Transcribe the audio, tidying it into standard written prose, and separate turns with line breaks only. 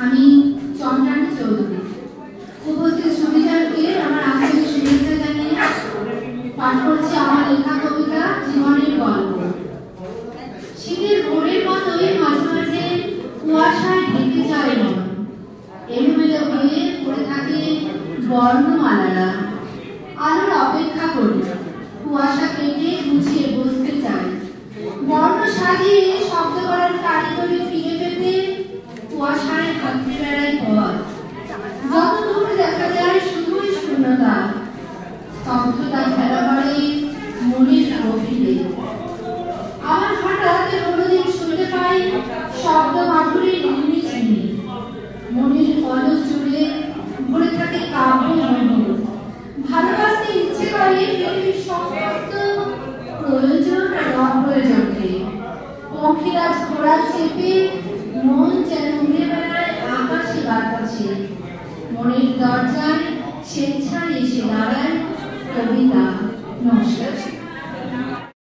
আমি চন্দ্রানী চৌধুরী উপস্থিত সুবিধাকে আমার আন্তরিক শুভেচ্ছা জানিয়ে পাঠ করছি আমার লেখা কবিতা জীবনের গল্প। শীতের ভোরের মতোই মাঝে মাঝে কুয়াশায় ঢেকে যায় মন, এলোমেলো হয়ে পড়ে থাকে বর্ণমালারা। আলোর অপেক্ষা করি, কুয়াশা কেটে গুছিয়ে বসতে চাই। বর্ণ সাজিয়ে শব্দ করার কারিগরি ফিরে পেতে কুয়াশায় হাঁটতে বেড়াই পথ। যত দূরে দেখা যায় শুধুই শূন্যতা, স্তব্ধতা ঘেরা করে মনের গভীরে। আমার হঠাৎ কোনোদিন শুনতে পাই শব্দ মাধুরীর ঝিমিঝিমি, মনের কলস জুড়ে ভরে থাকে কাব্য মধুর। ভালোবাসতে ইচ্ছে করে পৃথিবীর সমস্ত প্রয়োজন আর অপ্রয়োজনকে। পঙ্খিরাজ ঘোড়া চেপে মন যেন উড়ে বেড়ায় আকাশে বাতাসে। মনের দরজায় স্বেচ্ছায় এসে দাঁড়ায় কবিতা। নমস্কার।